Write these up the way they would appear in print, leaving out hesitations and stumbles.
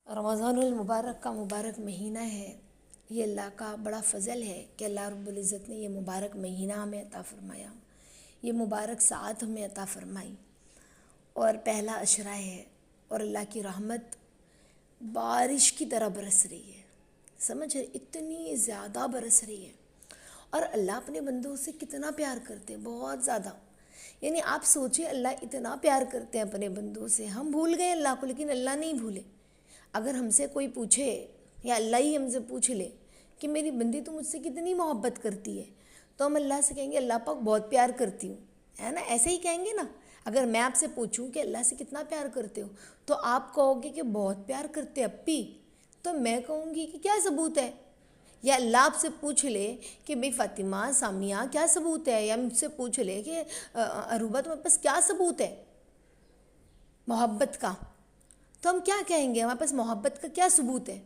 رمضان المبارک کا مبارک مہینہ ہے۔ یہ اللہ کا بڑا فضل ہے کہ اللہ رب العزت نے یہ مبارک مہینہ ہمیں عطا فرمایا، یہ مبارک ساعت ہمیں عطا فرمائی، اور پہلا عشرہ ہے اور اللہ کی رحمت بارش کی طرح برس رہی ہے۔ سمجھ رہے؟ اتنی زیادہ برس رہی ہے، اور اللہ اپنے بندوں سے کتنا پیار کرتے ہیں، بہت زیادہ۔ یعنی آپ سوچیں، اللہ اتنا پیار کرتے ہیں اپنے بندوں سے، ہم بھول گئے اللہ کو لیکن اللہ نہیں بھولے۔ اگر ہم سے کوئی پوچھے یا اللہ ہی ہم سے پوچھ لے کہ میری بندی تو مجھ سے کتنی محبت کرتی ہے، تو ہم اللہ سے کہیں گے اللہ پاک بہت پیار کرتی ہوں، ہے نا؟ ایسے ہی کہیں گے نا۔ اگر میں آپ سے پوچھوں کہ اللہ سے کتنا پیار کرتے ہو تو آپ کہو گے کہ بہت پیار کرتے اپی، تو میں کہوں گی کہ کیا ثبوت ہے؟ یا اللہ آپ سے پوچھ لے کہ بھئی فاطمہ سامیہ کیا ثبوت ہے، یا مجھ سے پوچھ لے کہ عروبہ تمہارے پاس کیا ثبوت ہے محبت کا، تو ہم کیا کہیں گے؟ ہمارے پاس محبت کا کیا ثبوت ہے؟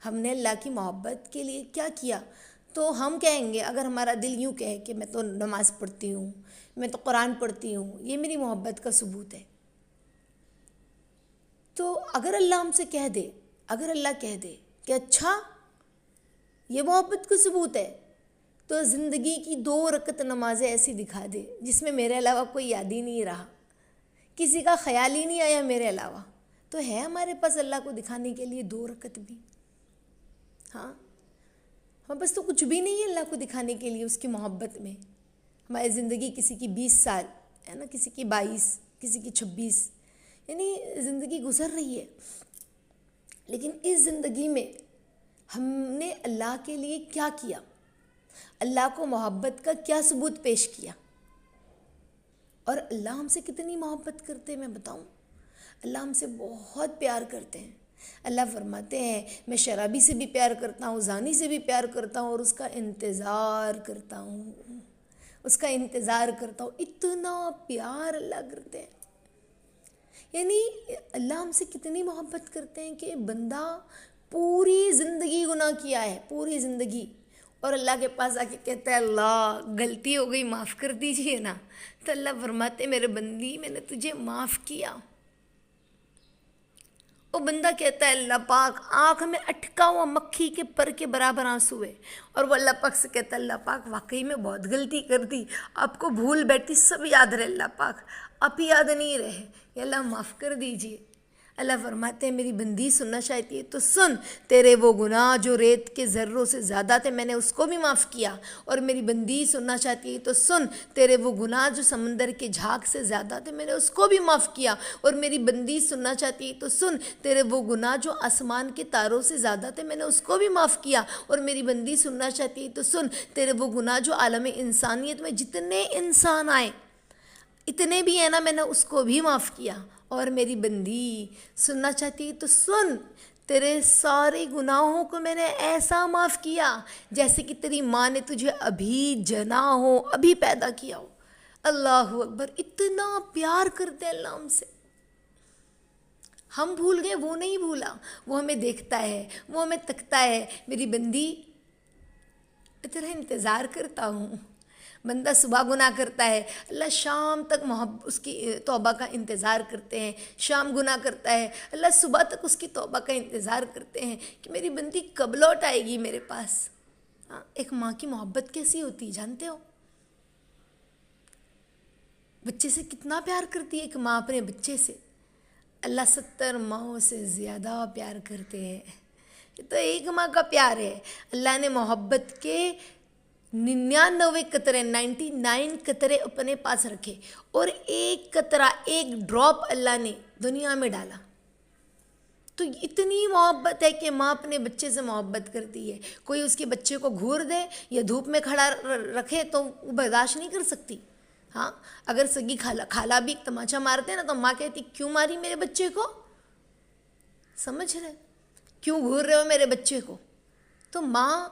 ہم نے اللہ کی محبت کے لیے کیا کیا؟ تو ہم کہیں گے، اگر ہمارا دل یوں کہے کہ میں تو نماز پڑھتی ہوں، میں تو قرآن پڑھتی ہوں، یہ میری محبت کا ثبوت ہے، تو اگر اللہ ہم سے کہہ دے، اگر اللہ کہہ دے کہ اچھا یہ محبت کا ثبوت ہے، تو زندگی کی 2 رکعت نمازیں ایسی دکھا دے جس میں میرے علاوہ کوئی یاد ہی نہیں رہا، کسی کا خیال ہی نہیں آیا میرے علاوہ، تو ہے ہمارے پاس اللہ کو دکھانے کے لیے 2 رکعت بھی؟ ہاں، ہمارے پاس تو کچھ بھی نہیں ہے اللہ کو دکھانے کے لیے اس کی محبت میں۔ ہماری زندگی کسی کی 20 سال ہے نا، کسی کی 22، کسی کی 26، یعنی زندگی گزر رہی ہے، لیکن اس زندگی میں ہم نے اللہ کے لیے کیا کیا؟ اللہ کو محبت کا کیا ثبوت پیش کیا؟ اور اللہ ہم سے کتنی محبت کرتے ہیں میں بتاؤں؟ اللہ ہم سے بہت پیار کرتے ہیں۔ اللہ فرماتے ہیں میں شرابی سے بھی پیار کرتا ہوں، زانی سے بھی پیار کرتا ہوں، اور اس کا انتظار کرتا ہوں، اس کا انتظار کرتا ہوں۔ اتنا پیار اللہ کرتے ہیں، یعنی اللہ ہم سے کتنی محبت کرتے ہیں کہ بندہ پوری زندگی گناہ کیا ہے، پوری زندگی، اور اللہ کے پاس آ کے کہتا ہے اللہ غلطی ہو گئی معاف کر دیجئے نا، تو اللہ فرماتے میرے بندی میں نے تجھے معاف کیا۔ وہ بندہ کہتا ہے اللہ پاک آنکھ میں اٹکا ہوا مکھی کے پر کے برابر آنسو ہے، اور وہ اللہ پاک سے کہتا ہے اللہ پاک واقعی میں بہت غلطی کر دی، آپ کو بھول بیٹھی، سب یاد رہے اللہ پاک، آپ یاد نہیں رہے، یا اللہ معاف کر دیجئے۔ اللہ فرماتے ہیں میری بندی سننا چاہتی ہے تو سن، تیرے وہ گناہ جو ریت کے ذروں سے زیادہ تھے میں نے اس کو بھی معاف کیا، اور میری بندی سننا چاہتی ہے تو سن، تیرے وہ گناہ جو سمندر کے جھاگ سے زیادہ تھے میں نے اس کو بھی معاف کیا، اور میری بندی سننا چاہتی ہے تو سن، تیرے وہ گناہ جو آسمان کے تاروں سے زیادہ تھے میں نے اس کو بھی معاف کیا، اور میری بندی سننا چاہتی ہے تو سن، تیرے وہ گناہ جو عالم انسانیت میں جتنے انسان آئے اتنے بھی ہیں نا میں نے اس کو بھی معاف کیا، اور میری بندی سننا چاہتی ہے تو سن، تیرے سارے گناہوں کو میں نے ایسا معاف کیا جیسے کہ تیری ماں نے تجھے ابھی جنا ہو، ابھی پیدا کیا ہو۔ اللہ اکبر، اتنا پیار کرتے ہیں اللہ ہم سے۔ ہم بھول گئے، وہ نہیں بھولا، وہ ہمیں دیکھتا ہے، وہ ہمیں تکتا ہے، میری بندی تیرا انتظار کرتا ہوں۔ بندہ صبح گناہ کرتا ہے، اللہ شام تک اس کی توبہ کا انتظار کرتے ہیں، شام گناہ کرتا ہے، اللہ صبح تک اس کی توبہ کا انتظار کرتے ہیں کہ میری بندی کب لوٹ آئے گی میرے پاس۔ ہاں، ایک ماں کی محبت کیسی ہوتی ہے جانتے ہو؟ بچے سے کتنا پیار کرتی ہے ایک ماں اپنے بچے سے، اللہ 70 ماؤں سے زیادہ پیار کرتے ہیں۔ یہ تو ایک ماں کا پیار ہے۔ اللہ نے محبت کے 99 قطرے 99 قطرے اپنے پاس رکھے، اور ایک قطرہ، ایک ڈراپ اللہ نے دنیا میں ڈالا۔ تو اتنی محبت ہے کہ ماں اپنے بچے سے محبت کرتی ہے۔ کوئی اس کے بچے کو گھور دے یا دھوپ میں کھڑا رکھے تو وہ برداشت نہیں کر سکتی۔ ہاں، اگر سگی خالہ بھی ایک تماچا مارتے نا تو ماں کہتی کیوں ماری میرے بچے کو؟ سمجھ رہے؟ کیوں گھور رہے ہو میرے بچے کو؟ تو ماں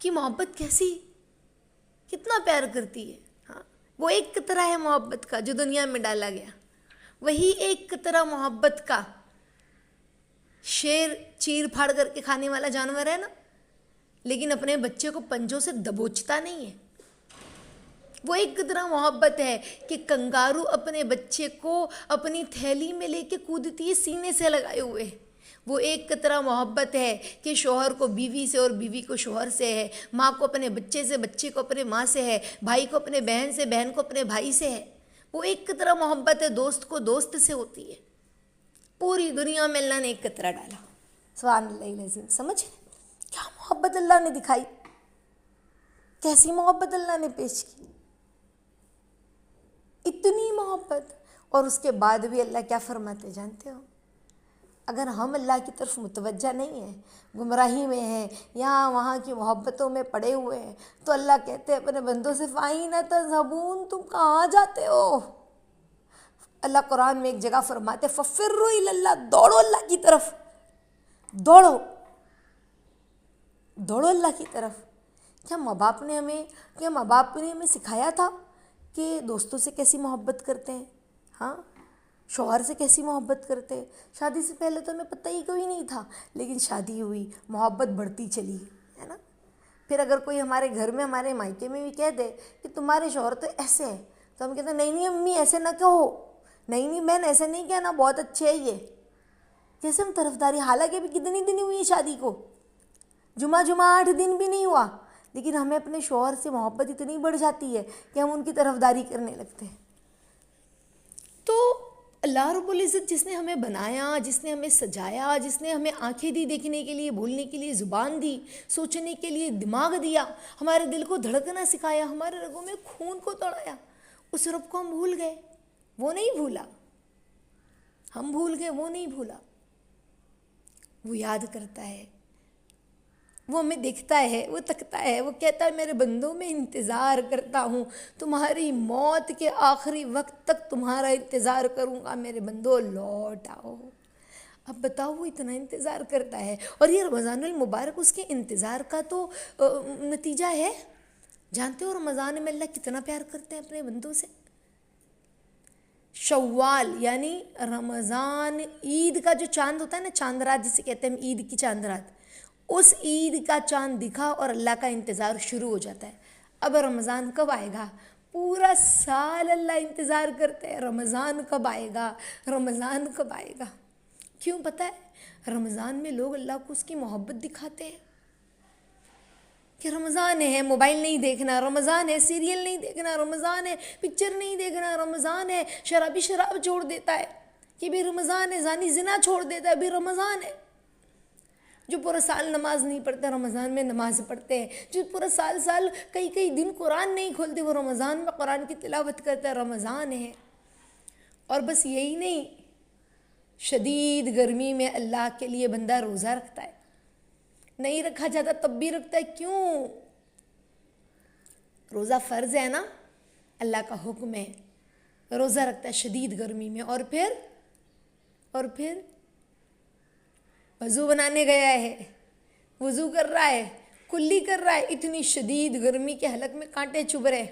کی محبت کیسی، کتنا پیار کرتی ہے۔ ہاں، وہ ایک قطرہ ہے محبت کا جو دنیا میں ڈالا گیا، وہی ایک قطرہ محبت کا شیر چیر پھاڑ کر کے کھانے والا جانور ہے نا، لیکن اپنے بچے کو پنجوں سے دبوچتا نہیں ہے، وہ ایک قطرہ محبت ہے کہ کنگارو اپنے بچے کو اپنی تھیلی میں لے کے کودتی ہے سینے سے لگائے ہوئے. وہ ایک قطرہ محبت ہے کہ شوہر کو بیوی سے اور بیوی کو شوہر سے ہے، ماں کو اپنے بچے سے، بچے کو اپنے ماں سے ہے، بھائی کو اپنے بہن سے، بہن کو اپنے بھائی سے ہے. وہ ایک قطرہ محبت ہے، دوست کو دوست سے ہوتی ہے. پوری دنیا میں اللہ نے ایک قطرہ ڈالا. سبحان اللہ العظیم. سمجھ کیا محبت اللہ نے دکھائی، کیسی محبت اللہ نے پیش کی، اتنی محبت. اور اس کے بعد بھی اللہ کیا فرماتے جانتے ہو؟ اگر ہم اللہ کی طرف متوجہ نہیں ہیں، گمراہی میں ہیں، یہاں وہاں کی محبتوں میں پڑے ہوئے ہیں، تو اللہ کہتے ہیں اپنے بندوں سے فَأَيْنَ تَذْهَبُونَ، تم کہاں جاتے ہو؟ اللہ قرآن میں ایک جگہ فرماتے فَفِرُّوا إِلَى اللَّهِ، دوڑو اللہ کی طرف، دوڑو دوڑو اللہ کی طرف. کیا ماں باپ نے ہمیں سکھایا تھا کہ دوستوں سے کیسی محبت کرتے ہیں؟ ہاں، شوہر سے کیسی محبت کرتے ہیں؟ شادی سے پہلے تو ہمیں پتہ ہی کوئی نہیں تھا، لیکن شادی ہوئی، محبت بڑھتی چلی ہے نا. پھر اگر کوئی ہمارے گھر میں، ہمارے مائکے میں بھی کہہ دے کہ تمہارے شوہر تو ایسے ہیں، تو ہم کہتے ہیں نہیں امی ایسے نہ کہو، نہیں بہن ایسے نہیں کہنا، بہت اچھے ہے یہ. کیسے ہم طرفداری، حالانکہ بھی کتنی دن ہوئی شادی کو، جمعہ 8 دن بھی نہیں ہوا، لیکن ہمیں اپنے شوہر سے محبت اتنی بڑھ جاتی ہے کہ ہم ان کی طرفداری کرنے لگتے ہیں. تو اللہ رب العزت جس نے ہمیں بنایا، جس نے ہمیں سجایا، جس نے ہمیں آنکھیں دی دیکھنے کے لیے، بولنے کے لیے زبان دی، سوچنے کے لیے دماغ دیا، ہمارے دل کو دھڑکنا سکھایا، ہمارے رگوں میں خون کو دوڑایا، اس رب کو ہم بھول گئے. وہ نہیں بھولا، ہم بھول گئے، وہ نہیں بھولا. وہ یاد کرتا ہے، وہ ہمیں دیکھتا ہے، وہ تکتا ہے، وہ کہتا ہے میرے بندوں میں انتظار کرتا ہوں، تمہاری موت کے آخری وقت تک تمہارا انتظار کروں گا، میرے بندوں لوٹ آؤ. اب بتاؤ وہ اتنا انتظار کرتا ہے، اور یہ رمضان المبارک اس کے انتظار کا تو نتیجہ ہے. جانتے ہو رمضان میں اللہ کتنا پیار کرتے ہیں اپنے بندوں سے. شوال یعنی رمضان، عید کا جو چاند ہوتا ہے نا، چاند رات جسے کہتے ہیں ہم، عید کی چاند رات، اس عید کا چاند دکھا اور اللہ کا انتظار شروع ہو جاتا ہے. اب رمضان کب آئے گا؟ پورا سال اللہ انتظار کرتے ہیں، رمضان کب آئے گا، رمضان کب آئے گا. کیوں پتہ ہے؟ رمضان میں لوگ اللہ کو اس کی محبت دکھاتے ہیں کہ رمضان ہے موبائل نہیں دیکھنا، رمضان ہے سیریل نہیں دیکھنا، رمضان ہے پکچر نہیں دیکھنا، رمضان ہے شرابی شراب چھوڑ دیتا ہے، کہ بھی رمضان ہے زانی زنا چھوڑ دیتا ہے، بھی رمضان ہے. جو پورا سال نماز نہیں پڑھتا رمضان میں نماز پڑھتے ہیں، جو پورا سال کئی دن قرآن نہیں کھولتے وہ رمضان میں قرآن کی تلاوت کرتا ہے، رمضان ہے. اور بس یہی نہیں، شدید گرمی میں اللہ کے لیے بندہ روزہ رکھتا ہے، نہیں رکھا جاتا تب بھی رکھتا ہے. کیوں؟ روزہ فرض ہے نا، اللہ کا حکم ہے، روزہ رکھتا ہے شدید گرمی میں. اور پھر وضو بنانے گیا ہے، وضو کر رہا ہے، کلی کر رہا ہے، اتنی شدید گرمی کے حلق میں کانٹے چبھ رہے،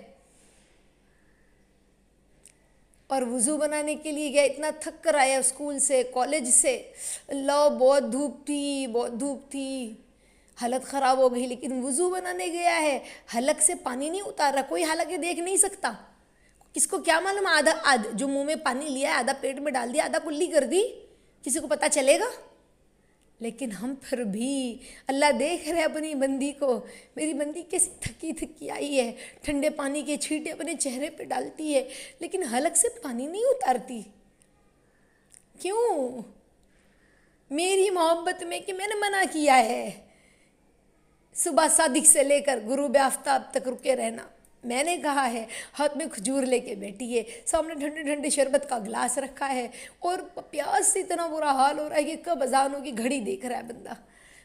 اور وضو بنانے کے لیے گیا، اتنا تھک کر آیا اسکول سے، کالج سے، اللہ بہت دھوپ تھی، حالت خراب ہو گئی، لیکن وضو بنانے گیا ہے، حلق سے پانی نہیں اتار رہا، کوئی حالانکہ دیکھ نہیں سکتا. کس کو کیا معلوم، آدھا جو منہ میں پانی لیا ہے آدھا پیٹ میں ڈال دیا، آدھا کلی کر دی، کسی کو پتہ چلے گا؟ لیکن ہم پھر بھی اللہ دیکھ رہے اپنی بندی کو، میری بندی کیسی تھکی آئی ہے، ٹھنڈے پانی کے چھینٹے اپنے چہرے پہ ڈالتی ہے لیکن حلق سے پانی نہیں اتارتی. کیوں؟ میری محبت میں کہ میں نے منع کیا ہے صبح صادق سے لے کر غروب آفتاب تک رکے رہنا. میں نے کہا ہے، ہاتھ میں کھجور لے کے بیٹھی ہے، سامنے ٹھنڈے ٹھنڈے شربت کا گلاس رکھا ہے، اور پیاس سے اتنا برا حال ہو رہا ہے کہ کب اذان ہوگی، گھڑی دیکھ رہا ہے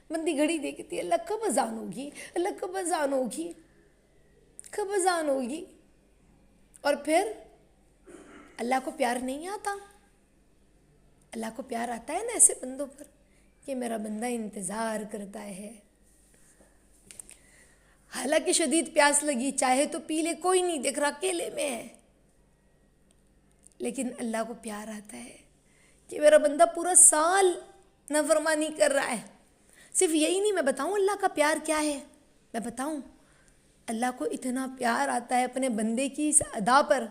بندی گھڑی دیکھتی ہے، اللہ کب اذان ہوگی، اللہ کب اذان ہوگی، کب اذان ہوگی. اور پھر اللہ کو پیار نہیں آتا، اللہ کو پیار آتا ہے نا ایسے بندوں پر کہ میرا بندہ انتظار کرتا ہے، حالانکہ شدید پیاس لگی، چاہے تو پی لے، کوئی نہیں دیکھ رہا، اکیلے میں ہے، لیکن اللہ کو پیار آتا ہے کہ میرا بندہ پورا سال نافرمانی کر رہا ہے. صرف یہی نہیں، میں بتاؤں اللہ کا پیار کیا ہے، میں بتاؤں اللہ کو اتنا پیار آتا ہے اپنے بندے کی اس ادا پر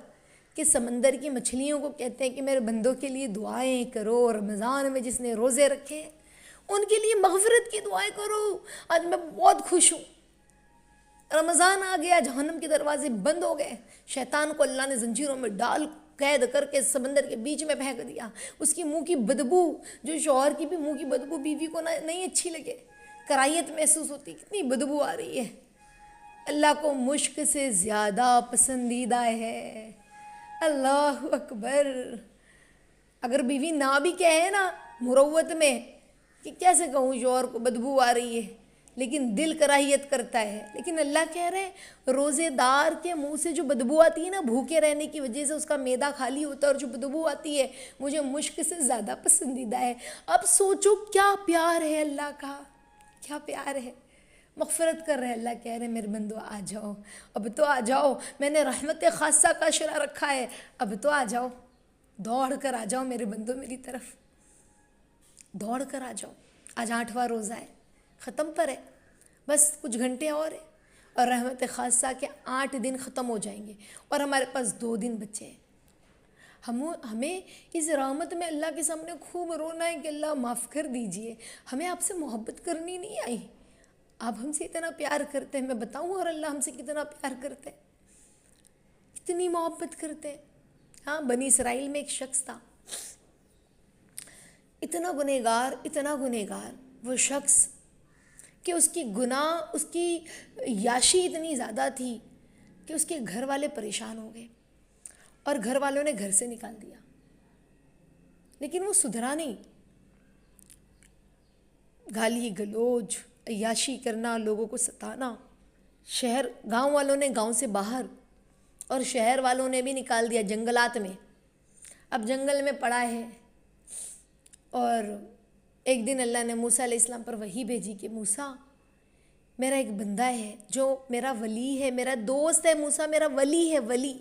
کہ سمندر کی مچھلیوں کو کہتے ہیں کہ میرے بندوں کے لیے دعائیں کرو، رمضان میں جس نے روزے رکھے ان کے لیے مغفرت کی دعائیں کرو۔ آج میں بہت خوش ہوں، رمضان آ گیا، جہنم کے دروازے بند ہو گئے، شیطان کو اللہ نے زنجیروں میں ڈال قید کر کے سمندر کے بیچ میں پھینک دیا۔ اس کی منہ کی بدبو، جو شوہر کی بھی منہ کی بدبو بیوی کو نہیں اچھی لگے، کراہیت محسوس ہوتی، کتنی بدبو آ رہی ہے، اللہ کو مشک سے زیادہ پسندیدہ ہے۔ اللہ اکبر۔ اگر بیوی نہ بھی کہے نا مروت میں کہ کیسے کہوں شوہر کو بدبو آ رہی ہے، لیکن دل کراہیت کرتا ہے، لیکن اللہ کہہ رہے ہیں روزے دار کے منہ سے جو بدبو آتی ہے نا، بھوکے رہنے کی وجہ سے اس کا معدہ خالی ہوتا ہے، اور جو بدبو آتی ہے مجھے مشک سے زیادہ پسندیدہ ہے۔ اب سوچو کیا پیار ہے اللہ کا، کیا پیار ہے، مغفرت کر رہے، اللہ کہہ رہے میرے بندو آ جاؤ، اب تو آ جاؤ، میں نے رحمت خاصہ کا اشارہ رکھا ہے، اب تو آ جاؤ، دوڑ کر آ جاؤ میرے بندو میری طرف، دوڑ کر آ جاؤ۔ آج 8واں روزہ ہے، ختم پر ہے، بس کچھ گھنٹے اور ہیں اور رحمت خاصہ کے 8 دن ختم ہو جائیں گے، اور ہمارے پاس 2 دن بچے ہیں۔ ہمیں اس رحمت میں اللہ کے سامنے خوب رونا ہے کہ اللہ معاف کر دیجئے، ہمیں آپ سے محبت کرنی نہیں آئی، آپ ہم سے اتنا پیار کرتے ہیں، میں بتاؤں اور اللہ ہم سے کتنا پیار کرتے ہیں، کتنی محبت کرتے ہیں۔ ہاں، بنی اسرائیل میں ایک شخص تھا، اتنا گنہگار وہ شخص کہ اس کی گناہ، اس کی یاشی اتنی زیادہ تھی کہ اس کے گھر والے پریشان ہو گئے اور گھر والوں نے گھر سے نکال دیا، لیکن وہ سدھرا نہیں۔ گالی گلوچ، عیاشی کرنا، لوگوں کو ستانا، گاؤں والوں نے گاؤں سے باہر اور شہر والوں نے بھی نکال دیا جنگلات میں۔ اب جنگل میں پڑا ہے، اور ایک دن اللہ نے موسیٰ علیہ السلام پر وحی بھیجی کہ موسیٰ، میرا ایک بندہ ہے جو میرا ولی ہے، میرا دوست ہے، موسیٰ میرا ولی ہے، ولی۔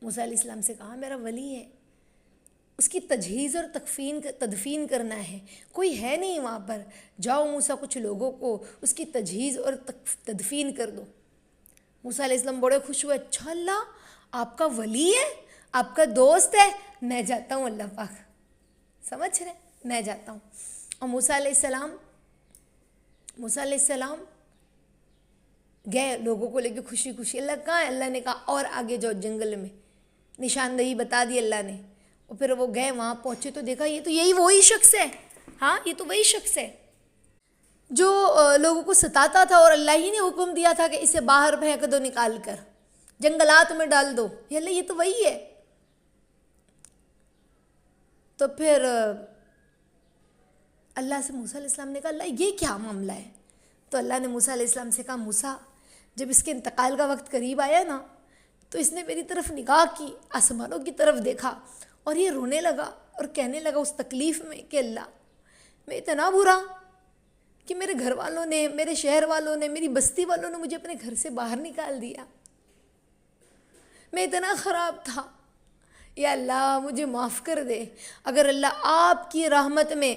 موسیٰ علیہ السلام سے کہا میرا ولی ہے، اس کی تجہیز اور تدفین کرنا ہے، کوئی ہے نہیں وہاں پر، جاؤ موسیٰ کچھ لوگوں کو اس کی تجہیز اور تدفین کر دو۔ موسیٰ علیہ السلام بڑے خوش ہوئے، اچھا اللہ آپ کا ولی ہے، آپ کا دوست ہے، میں جاتا ہوں، اللہ پاک سمجھ رہے، میں جاتا ہوں۔ اور موسیٰ علیہ السلام گئے لوگوں کو لے کے خوشی خوشی، اللہ کہاں ہے؟ اللہ نے کہا اور آگے جاؤ جنگل میں، نشاندہی بتا دی اللہ نے، اور پھر وہ گئے، وہاں پہنچے تو دیکھا یہ تو یہی وہی شخص ہے، ہاں یہ تو وہی شخص ہے جو لوگوں کو ستاتا تھا، اور اللہ ہی نے حکم دیا تھا کہ اسے باہر پھینک دو، نکال کر جنگلات میں ڈال دو، یہ تو وہی ہے۔ تو پھر اللہ سے موسیٰ علیہ السلام نے کہا اللہ یہ کیا معاملہ ہے؟ تو اللہ نے موسیٰ علیہ السلام سے کہا موسیٰ، جب اس کے انتقال کا وقت قریب آیا نا تو اس نے میری طرف نگاہ کی، آسمانوں کی طرف دیکھا، اور یہ رونے لگا اور کہنے لگا اس تکلیف میں کہ اللہ میں اتنا برا کہ میرے گھر والوں نے، میرے شہر والوں نے، میری بستی والوں نے مجھے اپنے گھر سے باہر نکال دیا، میں اتنا خراب تھا، یا اللہ مجھے معاف کر دے۔ اگر اللہ آپ کی رحمت میں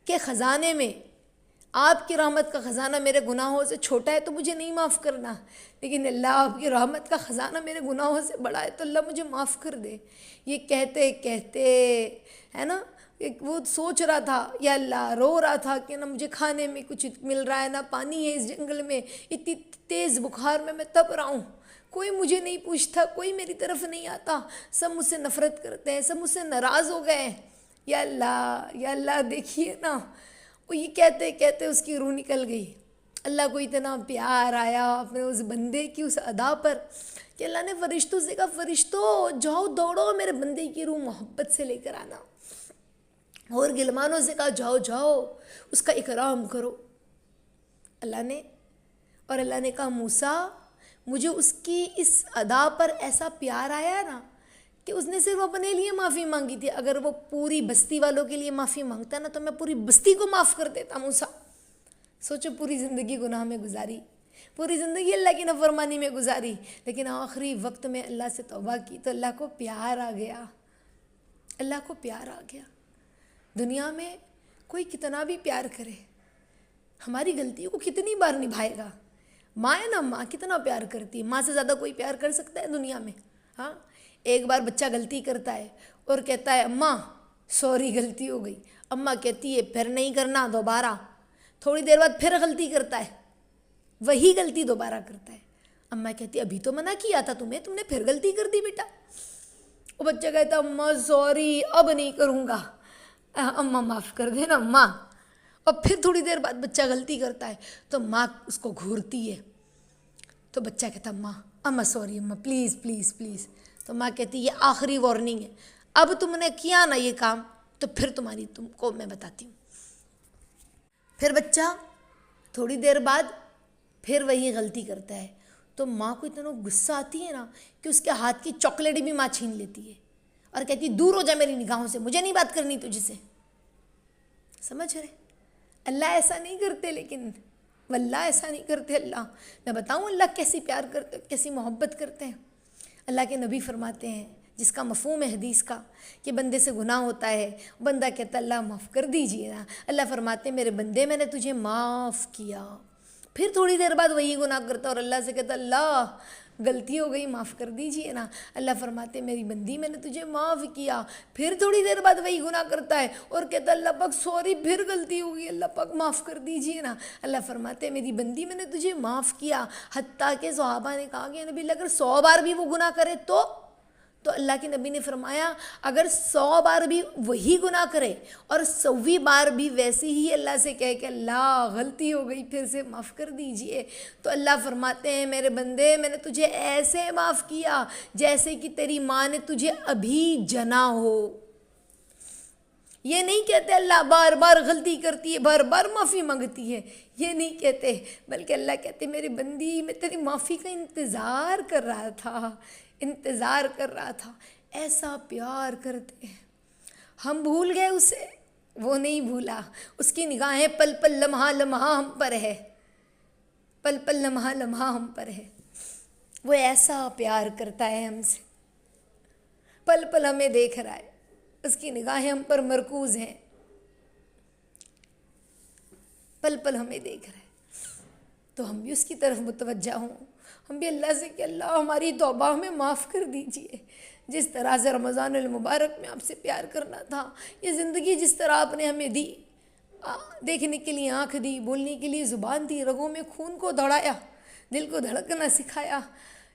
کے خزانے میں، آپ کی رحمت کا خزانہ میرے گناہوں سے چھوٹا ہے تو مجھے نہیں معاف کرنا، لیکن اللہ آپ کی رحمت کا خزانہ میرے گناہوں سے بڑا ہے تو اللہ مجھے معاف کر دے۔ یہ کہتے کہتے ہے نا، وہ سوچ رہا تھا یا اللہ، رو رہا تھا کہ نہ مجھے کھانے میں کچھ مل رہا ہے، نہ پانی ہے، اس جنگل میں اتنی تیز بخار میں تپ رہا ہوں، کوئی مجھے نہیں پوچھتا، کوئی میری طرف نہیں آتا، سب مجھ سے نفرت کرتے ہیں، سب مجھ سے ناراض ہو گئے ہیں، یا اللہ دیکھیے نا۔ وہ یہ کہتے کہتے اس کی روح نکل گئی۔ اللہ کو اتنا پیار آیا اپنے اس بندے کی اس ادا پر کہ اللہ نے فرشتوں سے کہا فرشتوں جاؤ دوڑو میرے بندے کی روح محبت سے لے کر آنا، اور غلمانوں سے کہا جاؤ اس کا اکرام کرو۔ اللہ نے کہا موسیٰ مجھے اس کی اس ادا پر ایسا پیار آیا نا کہ اس نے صرف اپنے لیے معافی مانگی تھی، اگر وہ پوری بستی والوں کے لیے معافی مانگتا نا تو میں پوری بستی کو معاف کر دیتا موسیٰ۔ سوچو پوری زندگی گناہ میں گزاری، پوری زندگی اللہ کی نافرمانی میں گزاری، لیکن آخری وقت میں اللہ سے توبہ کی تو اللہ کو پیار آ گیا، اللہ کو پیار آ گیا۔ دنیا میں کوئی کتنا بھی پیار کرے، ہماری غلطی کو کتنی بار نبھائے گا، ماں ہے نا، ماں کتنا پیار کرتی ہے، ماں سے زیادہ کوئی پیار کر سکتا ہے دنیا میں؟ ہاں، ایک بار بچہ غلطی کرتا ہے اور کہتا ہے اماں سوری غلطی ہو گئی، اماں کہتی ہے پھر نہیں کرنا دوبارہ، تھوڑی دیر بعد پھر غلطی کرتا ہے، وہی غلطی دوبارہ کرتا ہے، اماں کہتی ہے ابھی تو منع کیا تھا تمہیں، تم نے پھر غلطی کر دی بیٹا۔ وہ بچہ کہتا اماں سوری اب نہیں کروں گا، اماں معاف کر دینا اماں۔ اور پھر تھوڑی دیر بعد بچہ غلطی کرتا ہے تو ماں اس کو گھورتی ہے، تو بچہ کہتا اماں سوری اماں پلیز پلیز پلیز، تو ماں کہتی یہ آخری وارننگ ہے، اب تم نے کیا نا یہ کام تو پھر تم کو میں بتاتی ہوں۔ پھر بچہ تھوڑی دیر بعد پھر وہی غلطی کرتا ہے، تو ماں کو اتنا غصہ آتی ہے نا کہ اس کے ہاتھ کی چاکلیٹ بھی ماں چھین لیتی ہے اور کہتی دور ہو جا میری نگاہوں سے، مجھے نہیں بات کرنی تجھ سے۔ سمجھ رہے؟ اللہ ایسا نہیں کرتے، لیکن واللہ ایسا نہیں کرتے اللہ۔ میں بتاؤں اللہ کیسی پیار کرتے، کیسی محبت کرتے ہیں۔ اللہ کے نبی فرماتے ہیں، جس کا مفہوم ہے حدیث کا کہ بندے سے گناہ ہوتا ہے، بندہ کہتا اللہ معاف کر دیجئے نا، اللہ فرماتے ہیں میرے بندے میں نے تجھے معاف کیا، پھر تھوڑی دیر بعد وہی گناہ کرتا اور اللہ سے کہتا اللہ غلطی ہو گئی معاف کر دیجئے نا، اللہ فرماتے ہیں میری بندی میں نے تجھے معاف کیا، پھر تھوڑی دیر بعد وہی گناہ کرتا ہے اور کہتا اللہ پاک سوری پھر غلطی ہو گئی، اللہ پاک معاف کر دیجئے نا، اللہ فرماتے ہیں میری بندی میں نے تجھے معاف کیا۔ حتیٰ کہ صحابہ نے کہا کہ نبی اللہ اگر 100 بار بھی وہ گناہ کرے تو اللہ کے نبی نے فرمایا اگر 100 بار بھی وہی گناہ کرے اور 100ویں بار بھی ویسے ہی اللہ سے کہے کہ اللہ غلطی ہو گئی پھر سے معاف کر دیجئے، تو اللہ فرماتے ہیں میرے بندے میں نے تجھے ایسے معاف کیا جیسے کہ تیری ماں نے تجھے ابھی جنا ہو۔ یہ نہیں کہتے اللہ بار بار غلطی کرتی ہے بار بار معافی مانگتی ہے، یہ نہیں کہتے، بلکہ اللہ کہتے میری بندی میں تیری معافی کا انتظار کر رہا تھا۔ ایسا پیار کرتے ہیں، ہم بھول گئے اسے، وہ نہیں بھولا، اس کی نگاہیں پل پل لمحہ لمحہ ہم پر ہے، پل پل لمحہ لمحہ ہم پر ہے، وہ ایسا پیار کرتا ہے ہم سے، پل پل ہمیں دیکھ رہا ہے، اس کی نگاہیں ہم پر مرکوز ہیں، پل پل ہمیں دیکھ رہا ہے، تو ہم بھی اس کی طرف متوجہ ہوں، ہم بھی اللہ سے کہ اللہ ہماری توبہ ہمیں معاف کر دیجئے، جس طرح سے رمضان المبارک میں آپ سے پیار کرنا تھا، یہ زندگی جس طرح آپ نے ہمیں دی، دیکھنے کے لیے آنکھ دی، بولنے کے لیے زبان دی، رگوں میں خون کو دوڑایا، دل کو دھڑکنا سکھایا،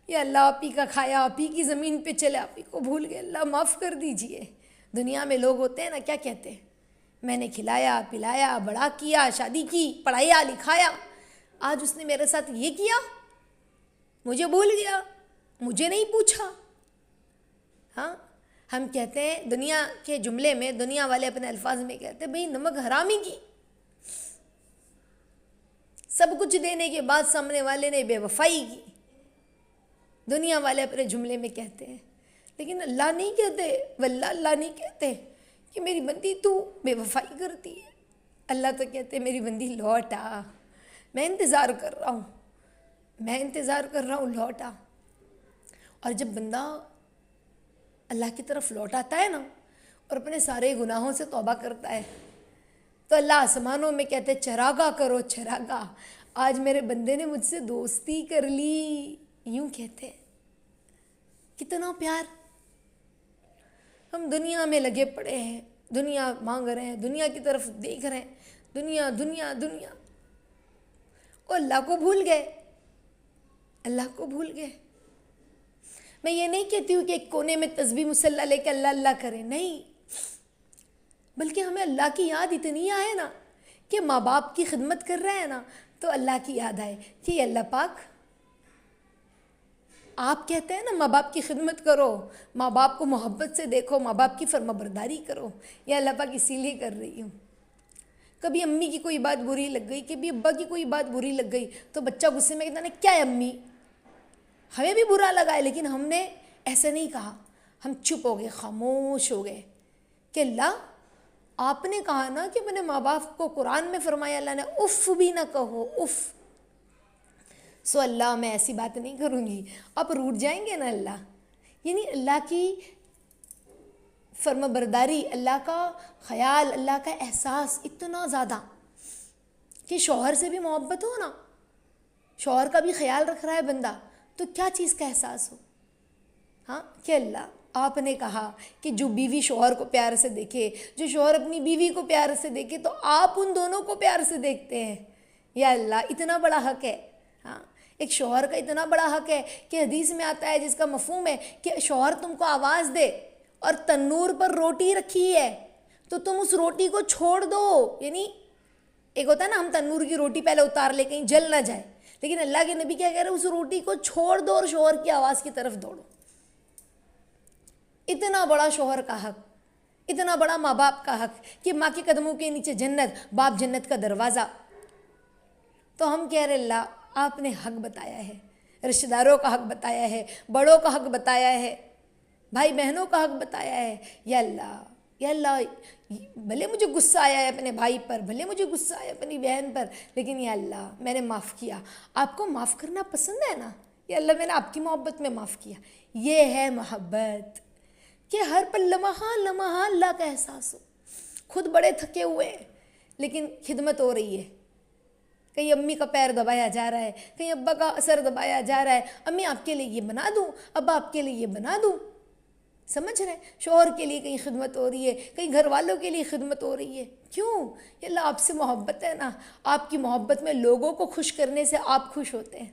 یا اللہ آپ ہی کا کھایا، آپ ہی کی زمین پہ چلے، آپ ہی کو بھول گئے، اللہ معاف کر دیجئے۔ دنیا میں لوگ ہوتے ہیں نا، کیا کہتے ہیں، میں نے کھلایا پلایا بڑا کیا، شادی کی، پڑھایا لکھایا، آج اس نے میرے ساتھ یہ کیا، مجھے بھول گیا، مجھے نہیں پوچھا۔ ہاں، ہم کہتے ہیں دنیا کے جملے میں، دنیا والے اپنے الفاظ میں کہتے ہیں بھئی نمک حرامی کی، سب کچھ دینے کے بعد سامنے والے نے بے وفائی کی، دنیا والے اپنے جملے میں کہتے ہیں، لیکن اللہ نہیں کہتے، واللہ اللہ نہیں کہتے کہ میری بندی تو بے وفائی کرتی ہے، اللہ تو کہتے میری بندی لوٹ آ، میں انتظار کر رہا ہوں لوٹ آ۔ اور جب بندہ اللہ کی طرف لوٹ آتا ہے نا اور اپنے سارے گناہوں سے توبہ کرتا ہے تو اللہ آسمانوں میں کہتے چراغا کرو چراغا، آج میرے بندے نے مجھ سے دوستی کر لی، یوں کہتے ہیں۔ کتنا پیار، ہم دنیا میں لگے پڑے ہیں، دنیا مانگ رہے ہیں، دنیا کی طرف دیکھ رہے ہیں، دنیا دنیا دنیا، اور اللہ کو بھول گئے۔ میں یہ نہیں کہتی ہوں کہ ایک کونے میں تسبیح مصلی لے کے اللہ اللہ کریں، نہیں، بلکہ ہمیں اللہ کی یاد اتنی آئے نا کہ ماں باپ کی خدمت کر رہے ہیں نا تو اللہ کی یاد آئے کہ اللہ پاک آپ کہتے ہیں نا ماں باپ کی خدمت کرو، ماں باپ کو محبت سے دیکھو، ماں باپ کی فرما برداری کرو، یا اللہ پاک اسی لیے کر رہی ہوں۔ کبھی امی کی کوئی بات بری لگ گئی، کبھی ابا کی کوئی بات بری لگ گئی تو بچہ غصے میں کہتا ہے کیا ہے امی، ہمیں بھی برا لگا ہے لیکن ہم نے ایسے نہیں کہا، ہم چپ ہو گئے، خاموش ہو گئے کہ اللہ آپ نے کہا نا کہ اپنے ماں باپ کو، قرآن میں فرمایا اللہ نے اف بھی نہ کہو، اف، سو اللہ میں ایسی بات نہیں کروں گی، آپ روٹ جائیں گے نا اللہ، یعنی اللہ کی فرما برداری، اللہ کا خیال، اللہ کا احساس اتنا زیادہ کہ شوہر سے بھی محبت ہو نا شوہر کا بھی خیال رکھ رہا ہے بندہ تو کیا چیز کا احساس ہو. ہاں کہ اللہ آپ نے کہا کہ جو بیوی شوہر کو پیار سے دیکھے, جو شوہر اپنی بیوی کو پیار سے دیکھے, تو آپ ان دونوں کو پیار سے دیکھتے ہیں. یا اللہ اتنا بڑا حق ہے. ہاں ایک شوہر کا اتنا بڑا حق ہے کہ حدیث میں آتا ہے جس کا مفہوم ہے کہ شوہر تم کو آواز دے اور تنور پر روٹی رکھی ہے تو تم اس روٹی کو چھوڑ دو. یعنی ایک ہوتا ہے نا ہم تنور کی روٹی پہلے اتار لے کہیں جل نہ جائے, لیکن اللہ کے نبی کیا کہہ رہے ہیں, اس روٹی کو چھوڑ دو اور شوہر کی آواز کی طرف دوڑو. اتنا بڑا شوہر کا حق, اتنا بڑا ماں باپ کا حق کہ ماں کے قدموں کے نیچے جنت, باپ جنت کا دروازہ. تو ہم کہہ رہے اللہ آپ نے حق بتایا ہے, رشتہ داروں کا حق بتایا ہے, بڑوں کا حق بتایا ہے, بھائی بہنوں کا حق بتایا ہے. یا اللہ بھلے مجھے غصہ آیا ہے اپنے بھائی پر, بھلے مجھے غصہ آیا اپنی بہن پر, لیکن یا اللہ میں نے معاف کیا. آپ کو معاف کرنا پسند ہے نا, یا اللہ میں نے آپ کی محبت میں معاف کیا. یہ ہے محبت کہ ہر پل لمحہ لمحہ اللہ کا احساس ہو. خود بڑے تھکے ہوئے ہیں لیکن خدمت ہو رہی ہے. کہیں امی کا پیر دبایا جا رہا ہے, کہیں ابا کا سر دبایا جا رہا ہے, امی آپ کے لیے یہ بنا دوں, ابا آپ کے لیے یہ بنا دوں. سمجھ رہے ہیں, شوہر کے لیے کہیں خدمت ہو رہی ہے, کہیں گھر والوں کے لیے خدمت ہو رہی ہے. کیوں؟ یہ اللہ آپ سے محبت ہے نا, آپ کی محبت میں لوگوں کو خوش کرنے سے آپ خوش ہوتے ہیں.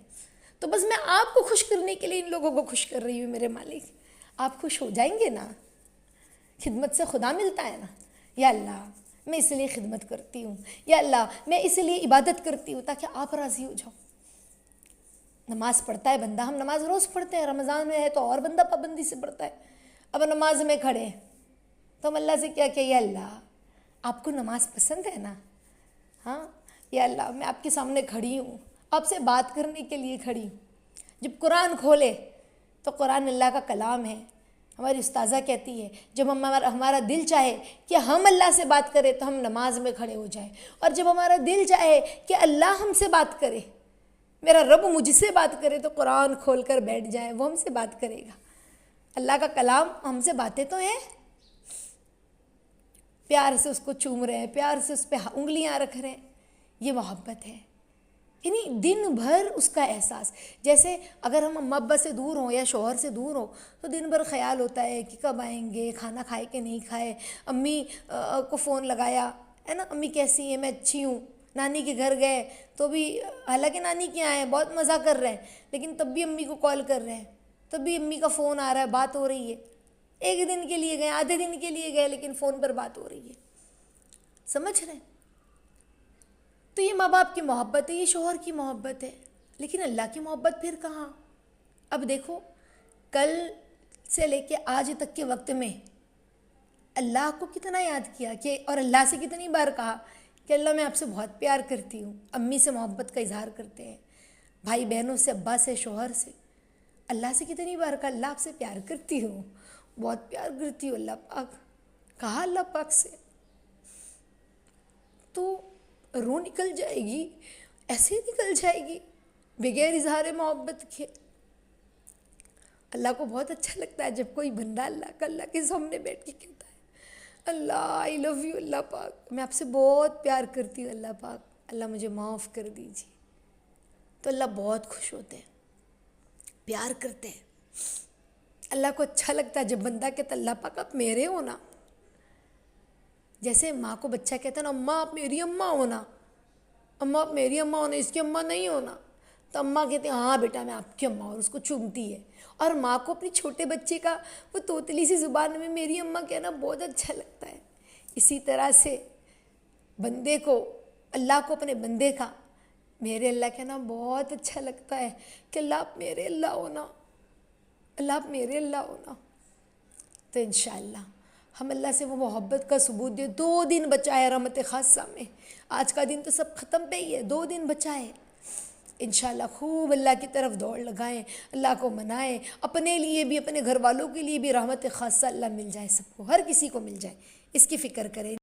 تو بس میں آپ کو خوش کرنے کے لیے ان لوگوں کو خوش کر رہی ہوں میرے مالک. آپ خوش ہو جائیں گے نا, خدمت سے خدا ملتا ہے نا. یا اللہ میں اس لیے خدمت کرتی ہوں, یا اللہ میں اس لیے عبادت کرتی ہوں تاکہ آپ راضی ہو جاؤ. نماز پڑھتا ہے بندہ, ہم نماز روز پڑھتے ہیں, رمضان میں ہے تو اور بندہ پابندی سے پڑھتا ہے. اب نماز میں کھڑے ہیں تو ہم اللہ سے کیا کہ یا اللہ آپ کو نماز پسند ہے نا. ہاں یا اللہ میں آپ کے سامنے کھڑی ہوں, آپ سے بات کرنے کے لیے کھڑی ہوں. جب قرآن کھولے تو قرآن اللہ کا کلام ہے. ہماری استاذہ کہتی ہے جب ہمارا دل چاہے کہ ہم اللہ سے بات کریں تو ہم نماز میں کھڑے ہو جائیں, اور جب ہمارا دل چاہے کہ اللہ ہم سے بات کرے, میرا رب مجھ سے بات کرے, تو قرآن کھول کر بیٹھ جائیں, وہ ہم سے بات کرے گا. اللہ کا کلام ہم سے باتیں تو ہیں, پیار سے اس کو چوم رہے ہیں, پیار سے اس پہ انگلیاں رکھ رہے ہیں. یہ محبت ہے. یعنی دن بھر اس کا احساس, جیسے اگر ہم اماں ابا سے دور ہوں یا شوہر سے دور ہوں تو دن بھر خیال ہوتا ہے کہ کب آئیں گے, کھانا کھائے کہ نہیں کھائے, امی کو فون لگایا ہے نا, امی کیسی ہیں, میں اچھی ہوں. نانی کے گھر گئے تو بھی حالانکہ نانی کے آئے ہیں, بہت مزہ کر رہے ہیں, لیکن تب بھی امی کو کال کر رہے ہیں, تب بھی امی کا فون آ رہا ہے, بات ہو رہی ہے. ایک دن کے لیے گئے, آدھے دن کے لیے گئے, لیکن فون پر بات ہو رہی ہے. سمجھ رہے ہیں؟ تو یہ ماں باپ کی محبت ہے, یہ شوہر کی محبت ہے. لیکن اللہ کی محبت پھر کہاں؟ اب دیکھو کل سے لے کے آج تک کے وقت میں اللہ کو کتنا یاد کیا کہ, اور اللہ سے کتنی بار کہا کہ اللہ میں آپ سے بہت پیار کرتی ہوں. امی سے محبت کا اظہار کرتے ہیں, بھائی بہنوں سے, ابا سے, شوہر سے. اللہ سے کتنی بار کہا اللہ آپ سے پیار کرتی ہوں, بہت پیار کرتی ہوں. اللہ پاک کہا, اللہ پاک سے تو روح نکل جائے گی, ایسے ہی نکل جائے گی بغیر اظہار محبت کے. اللہ کو بہت اچھا لگتا ہے جب کوئی بندہ اللہ کے سامنے بیٹھ کے کہتا ہے اللہ آئی لو یو, اللہ پاک میں آپ سے بہت پیار کرتی ہوں, اللہ پاک اللہ مجھے معاف کر دیجیے. تو اللہ بہت خوش ہوتے ہیں, پیار کرتے ہیں. اللہ کو اچھا لگتا ہے جب بندہ کہتا ہے اللہ پاک آپ میرے ہو نا. جیسے ماں کو بچہ کہتا ہے نا اماں آپ میری اماں ہونا, اماں آپ میری اماں ہونا, اس کی اماں نہیں ہونا, تو اماں کہتے ہیں ہاں بیٹا میں آپ کی اماں, اور اس کو چومتی ہے. اور ماں کو اپنی چھوٹے بچے کا وہ توتلی سی زبان میں میری اماں کہنا بہت اچھا لگتا ہے. اسی طرح سے بندے کو, اللہ کو اپنے بندے کا میرے اللہ کہنا بہت اچھا لگتا ہے کہ اللہ آپ میرے اللہ ہونا, اللہ آپ میرے اللہ ہونا. تو انشاءاللہ ہم اللہ سے وہ محبت کا ثبوت دیں. 2 دن بچا ہے رحمت خاصہ میں, آج کا دن تو سب ختم پہ ہی ہے, 2 دن بچا ہے. انشاءاللہ خوب اللہ کی طرف دوڑ لگائیں, اللہ کو منائیں, اپنے لیے بھی اپنے گھر والوں کے لیے بھی رحمت خاصہ اللہ مل جائے, سب کو, ہر کسی کو مل جائے, اس کی فکر کریں.